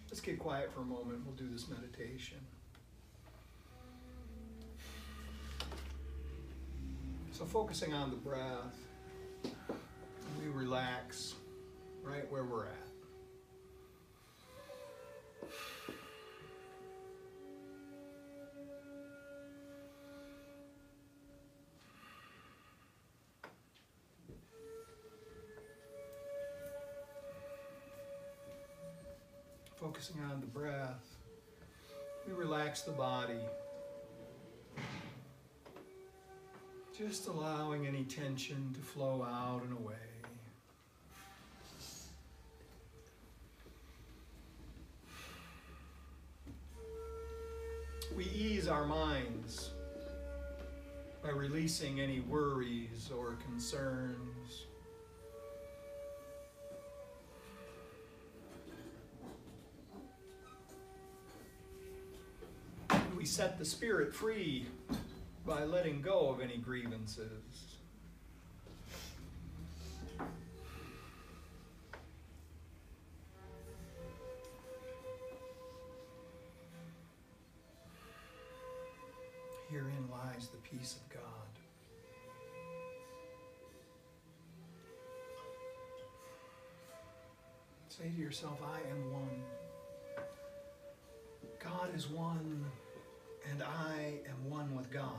Let's get quiet for a moment. We'll do this meditation. So focusing on the breath, we relax right where we're at. Focusing on the breath, we relax the body, just allowing any tension to flow out and away. We ease our minds by releasing any worries or concerns. We set the spirit free by letting go of any grievances. Herein lies the peace of God. Say to yourself, I am one. God is one, and I am one with God.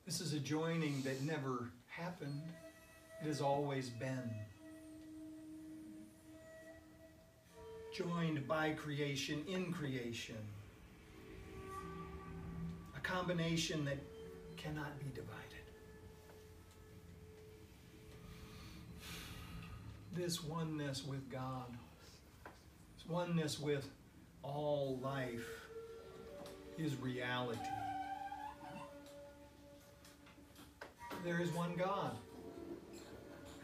This is a joining that never happened. It has always been. Joined by creation, in creation. A combination that cannot be divided. This oneness with God, this oneness with all life is reality. There is one God,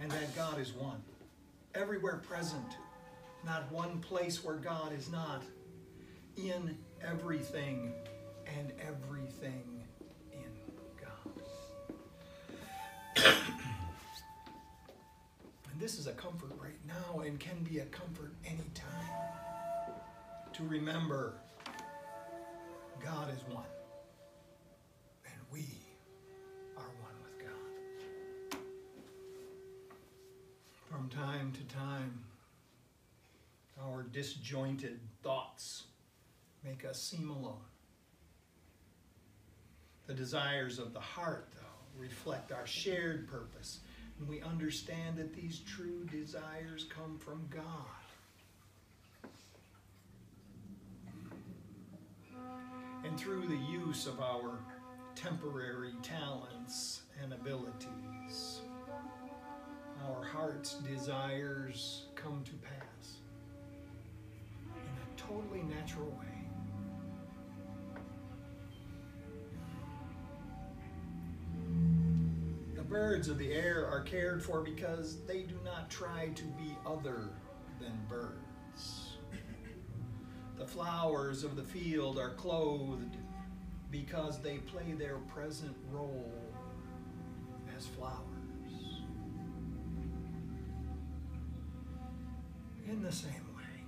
and that God is one, everywhere present, not one place where God is not, in everything and everything in God. And this is a comfort right now and can be a comfort anytime. To remember God is one, and we are one with God. From time to time, our disjointed thoughts make us seem alone. The desires of the heart, though, reflect our shared purpose, and we understand that these true desires come from God. And through the use of our temporary talents and abilities, our heart's desires come to pass in a totally natural way. The birds of the air are cared for because they do not try to be other than birds. The flowers of the field are clothed because they play their present role as flowers. In the same way,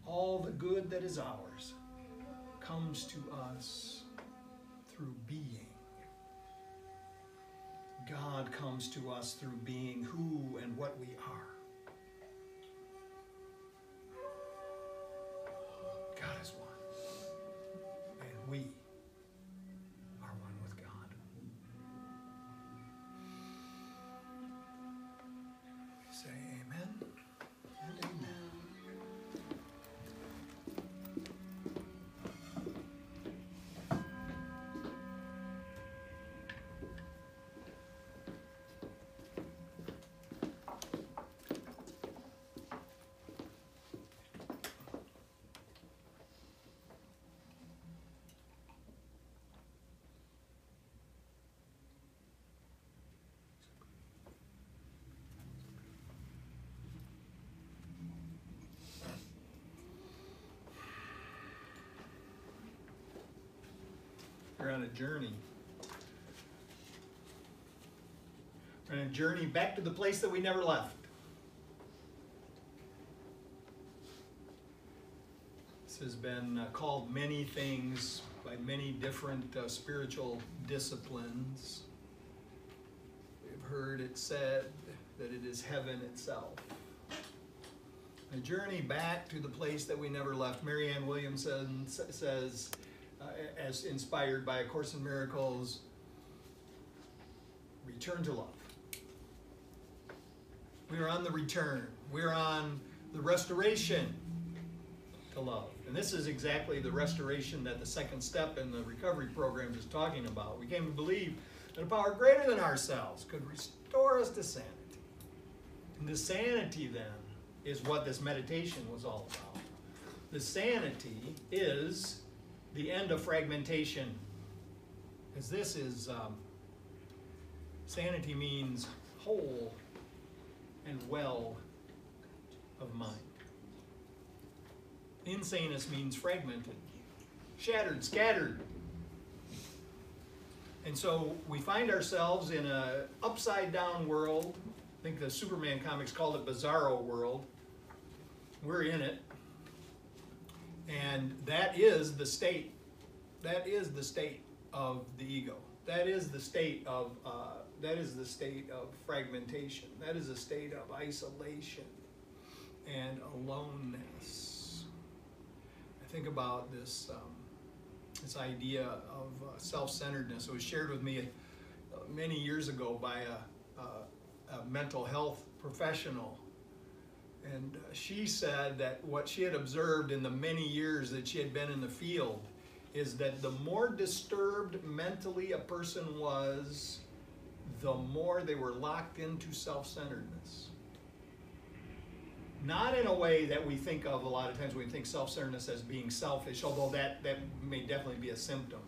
all the good that is ours comes to us through being. God comes to us through being who and what we are. God is one, and we are one with God. We say amen and amen. You're on a journey and a journey back to the place that we never left. This has been called many things by many different spiritual disciplines. We've heard it said that it is heaven itself. A journey back to the place that we never left. Marianne Williamson says, as inspired by A Course in Miracles, return to love. We are on the return. We're on the restoration to love. And this is exactly the restoration that the second step in the recovery program is talking about. We came to believe that a power greater than ourselves could restore us to sanity. And the sanity then is what this meditation was all about. The sanity is the end of fragmentation. Because this is, sanity means whole and well of mind. Insaneness means fragmented, shattered, scattered. And so we find ourselves in an upside down world. I think the Superman comics called it Bizarro world. We're in it. And that is the state. That is the state of the ego. That is the state of fragmentation. That is a state of isolation and aloneness. I think about this this idea of self-centeredness. It was shared with me many years ago by a mental health professional. And she said that what she had observed in the many years that she had been in the field is that the more disturbed mentally a person was, the more they were locked into self-centeredness. Not in a way that we think of a lot of times when we think self-centeredness as being selfish, although that may definitely be a symptom.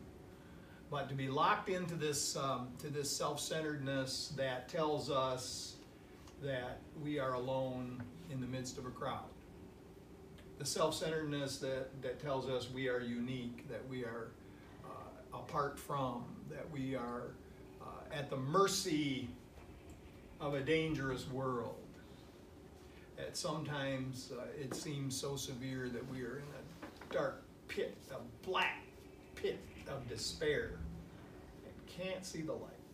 But to be locked into this to this self-centeredness that tells us that we are alone in the midst of a crowd. The self-centeredness that tells us we are unique, that we are apart from, that we are at the mercy of a dangerous world. That sometimes it seems so severe that we are in a dark pit, a black pit of despair and can't see the light.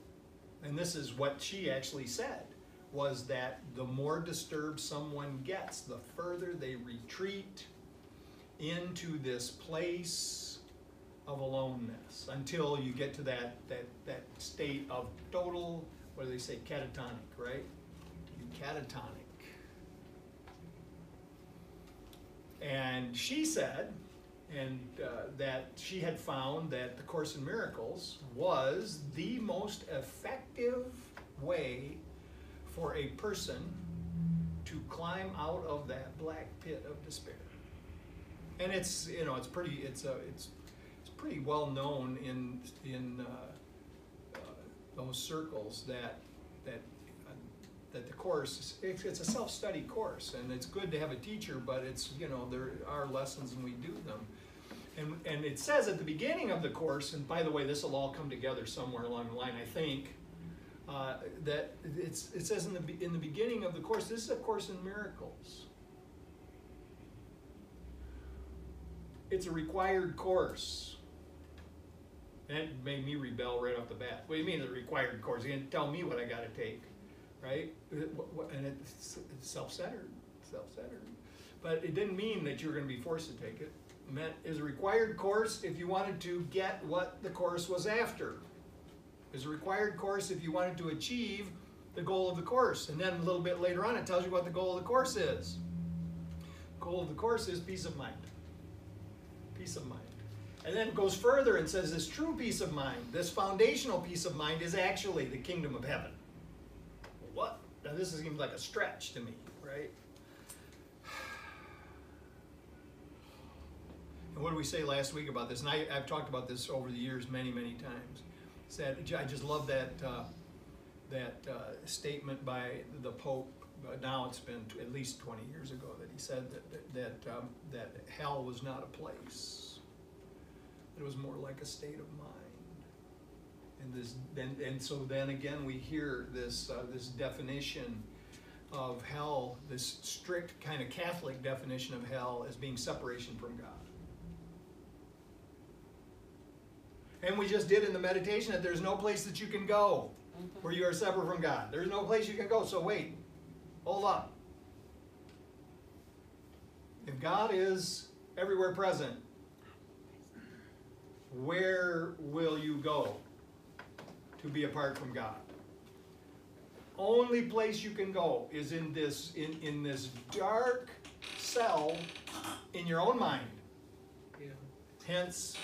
And this is what she actually said, was that the more disturbed someone gets, the further they retreat into this place of aloneness until you get to that state of total, what do they say, catatonic, right? Catatonic. And she said, that she had found that the Course in Miracles was the most effective way for a person to climb out of that black pit of despair. And it's pretty well known in those circles that the course, it's a self-study course, and it's good to have a teacher, but it's, there are lessons and we do them. And it says at the beginning of the course, and by the way, this will all come together somewhere along the line, I think, that it says in the beginning of the course, this is a Course in Miracles. It's a required course. And it made me rebel right off the bat. What do you mean a required course? You didn't tell me what I got to take. Right? And it's self-centered. But it didn't mean that you were going to be forced to take it. It meant it was a required course if you wanted to get what the course was after. It was a required course if you wanted to achieve the goal of the course. And then a little bit later on it tells you what the goal of the course is. The goal of the course is peace of mind. Peace of mind. And then it goes further and says this true peace of mind, this foundational peace of mind is actually the kingdom of heaven. What? Now this seems like a stretch to me, right? And what did we say last week about this? And I've talked about this over the years many, many times. Said I just love that statement by the Pope. Now it's been at least 20 years ago that he said that hell was not a place. It was more like a state of mind. And so then again we hear this this definition of hell, this strict kind of Catholic definition of hell as being separation from God. And we just did in the meditation that there's no place that you can go where you are separate from God. There's no place you can go. So wait, hold up. If God is everywhere present, where will you go to be apart from God? Only place you can go is in this dark cell in your own mind. Yeah. Hence,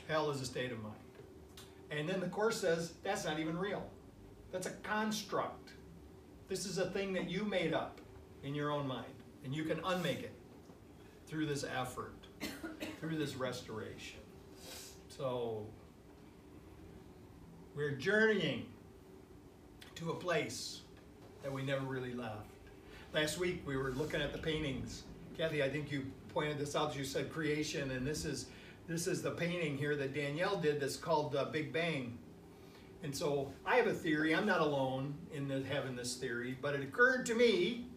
hell is a state of mind. And then the Course says that's not even real. That's a construct. This is a thing that you made up in your own mind. And you can unmake it through this effort, through this restoration. So, we're journeying to a place that we never really left. Last week we were looking at the paintings. Kathy, I think you pointed this out. You said creation, and this is the painting here that Danielle did that's called Big Bang. And so I have a theory. I'm not alone in having this theory, but it occurred to me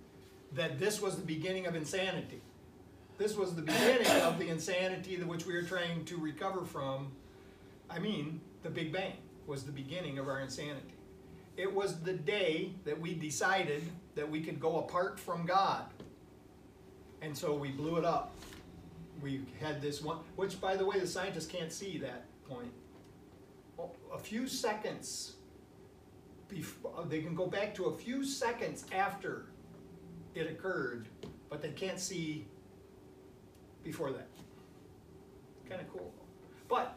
that this was the beginning of insanity. This was the beginning of the insanity which we are trying to recover from. I mean, the Big Bang was the beginning of our insanity. It was the day that we decided that we could go apart from God. And so we blew it up. We had this one, which by the way, the scientists can't see that point. A few seconds, they can go back to a few seconds after it occurred, but they can't see before that. Kind of cool. But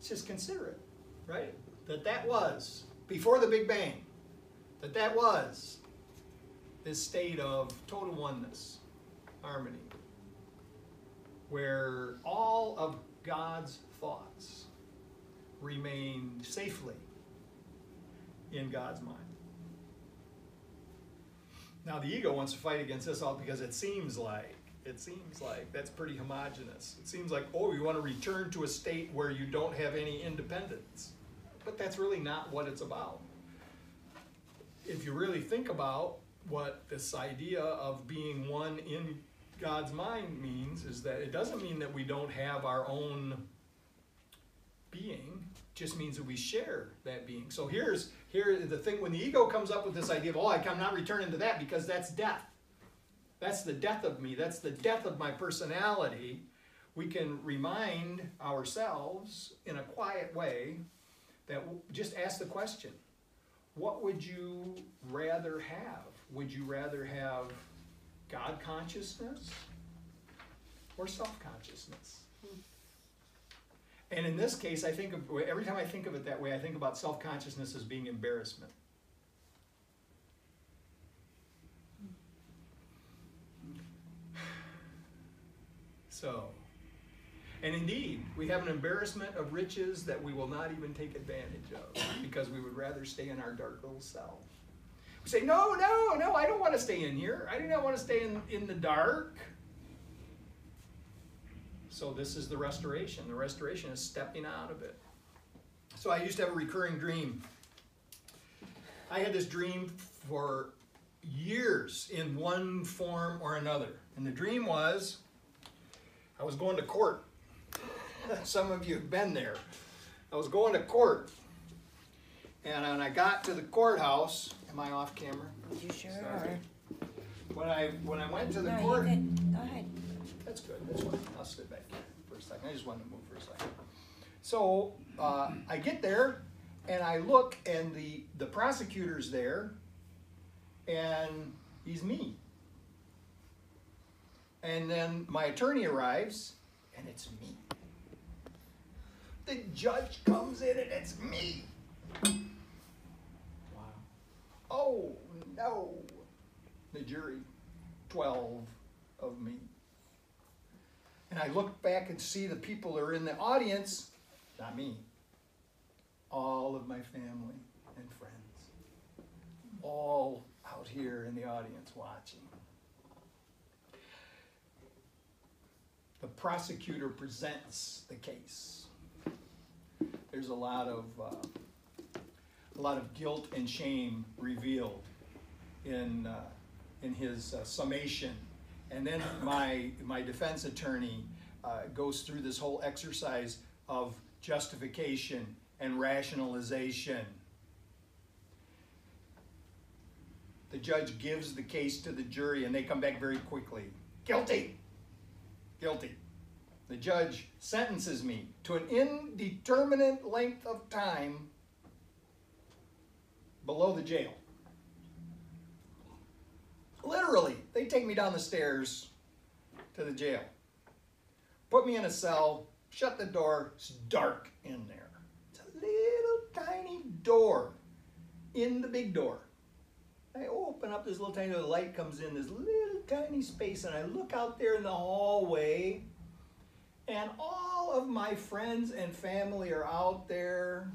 just consider it, right? That was, before the Big Bang, that was this state of total oneness, harmony, where all of God's thoughts remain safely in God's mind. Now the ego wants to fight against this all because it seems like that's pretty homogeneous. It seems like, oh, you want to return to a state where you don't have any independence. But that's really not what it's about. If you really think about what this idea of being one in God's mind means, is that it doesn't mean that we don't have our own being, it just means that we share that being. So here's the thing, when the ego comes up with this idea of, oh, I'm not returning to that because that's death. That's the death of me. That's the death of my personality. We can remind ourselves in a quiet way that just ask the question, what would you rather have? Would you rather have God consciousness or self-consciousness? And in this case, I think every time I think of it that way, I think about self-consciousness as being embarrassment. So, and indeed, we have an embarrassment of riches that we will not even take advantage of because we would rather stay in our dark little self. We say, no, I don't want to stay in here. I do not want to stay in the dark. So this is the restoration. The restoration is stepping out of it. So I used to have a recurring dream. I had this dream for years in one form or another. And the dream was, I was going to court. Some of you have been there. I was going to court. And when I got to the courthouse, am I off camera? You sure Sorry. are. When I went to the No, court, you did. Go ahead. that's good. That's fine. I'll sit back here for a second. I just wanted to move for a second. So I get there and I look, and the prosecutor's there, and he's me. And then my attorney arrives, and it's me. The judge comes in, and it's me. Wow. Oh, no. The jury, 12 of me. And I look back and see the people that are in the audience, not me. All of my family and friends. All out here in the audience watching. The prosecutor presents the case. there's a lot of guilt and shame revealed in his summation. And then my defense attorney goes through this whole exercise of justification and rationalization. The judge gives the case to the jury and they come back very quickly. Guilty! Guilty. The judge sentences me to an indeterminate length of time below the jail. Literally, they take me down the stairs to the jail. Put me in a cell, shut the door, it's dark in there. It's a little tiny door in the big door. I open up this little tiny door, the light comes in, this little tiny space, and I look out there in the hallway, and all of my friends and family are out there,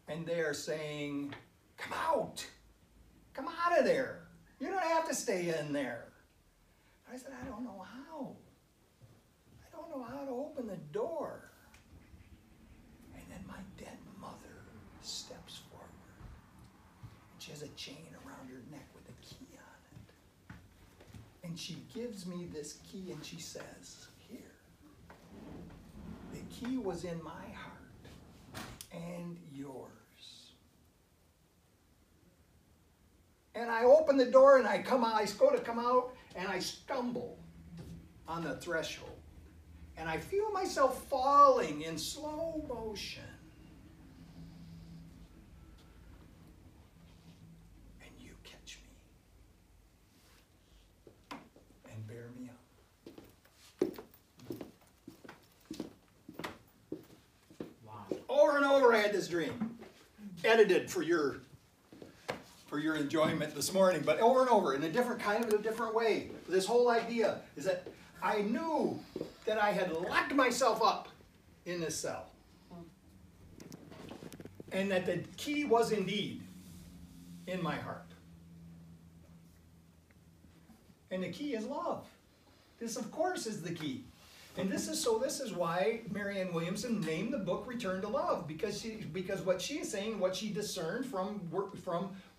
and they are saying, come out of there. You don't have to stay in there. I said, I don't know how. I don't know how to open the door. And then my dead mother steps forward. And she has a chain around her neck with a key on it. And she gives me this key and she says, here. The key was in my heart and yours. And I open the door and I go to come out and I stumble on the threshold. And I feel myself falling in slow motion. And you catch me and bear me up. Wow. Over and over I had this dream. Edited for your enjoyment this morning, but over and over in a different way. This whole idea is that I knew that I had locked myself up in this cell. And that the key was indeed in my heart. And the key is love. This, of course, is the key. And this is why Marianne Williamson named the book Return to Love, because what she is saying, what she discerned from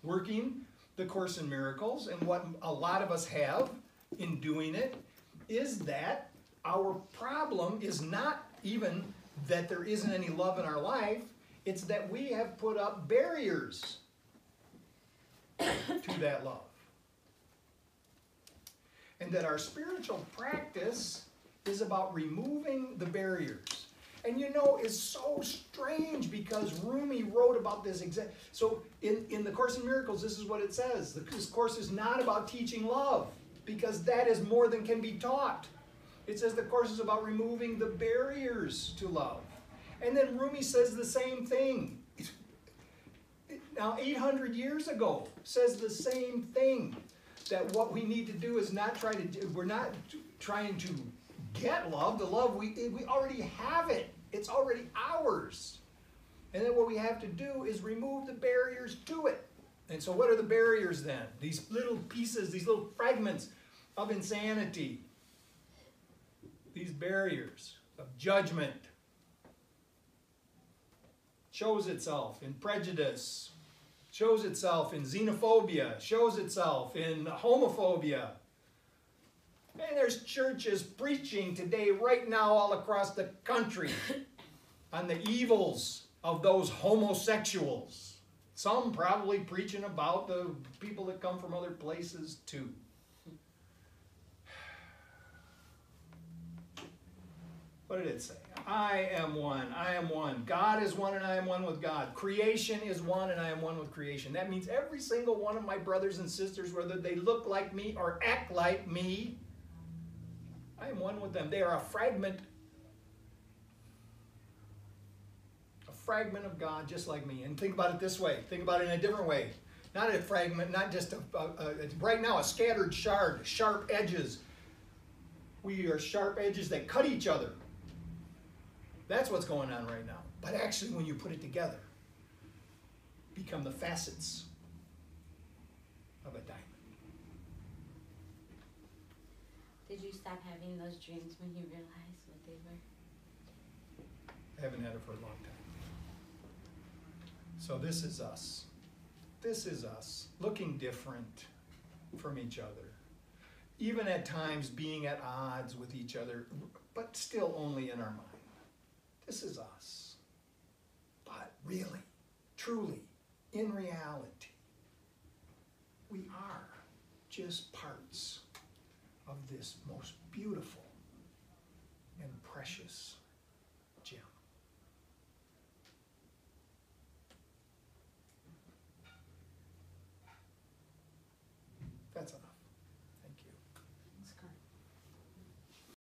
working the Course in Miracles, and what a lot of us have in doing it, is that our problem is not even that there isn't any love in our life, it's that we have put up barriers to that love. And that our spiritual practice is about removing the barriers. And you know, it's so strange because Rumi wrote about this exact. So in the Course in Miracles, this is what it says. This course is not about teaching love, because that is more than can be taught. It says the course is about removing the barriers to love. And then Rumi says the same thing. Now, 800 years ago, says the same thing. That what we need to do is we're not trying to get love. The love, we already have it. It's already ours. And then what we have to do is remove the barriers to it. And so what are the barriers then? These little pieces, these little fragments of insanity. These barriers of judgment. Shows itself in prejudice. Shows itself in xenophobia. Shows itself in homophobia. And there's churches preaching today, right now, all across the country on the evils of those homosexuals. Some probably preaching about the people that come from other places too. What did it say? I am one. I am one. God is one and I am one with God. Creation is one and I am one with creation. That means every single one of my brothers and sisters, whether they look like me or act like me, I am one with them. They are a fragment of God, just like me. And think about it this way. Think about it in a different way. Not a fragment, not just right now, a scattered shard, sharp edges. We are sharp edges that cut each other. That's what's going on right now. But actually, when you put it together, become the facets of a diamond. Did you stop having those dreams when you realized what they were? I haven't had it for a long time. So this is us. This is us, looking different from each other. Even at times being at odds with each other, but still only in our mind. This is us. But really, truly, in reality, we are just parts of this most beautiful and precious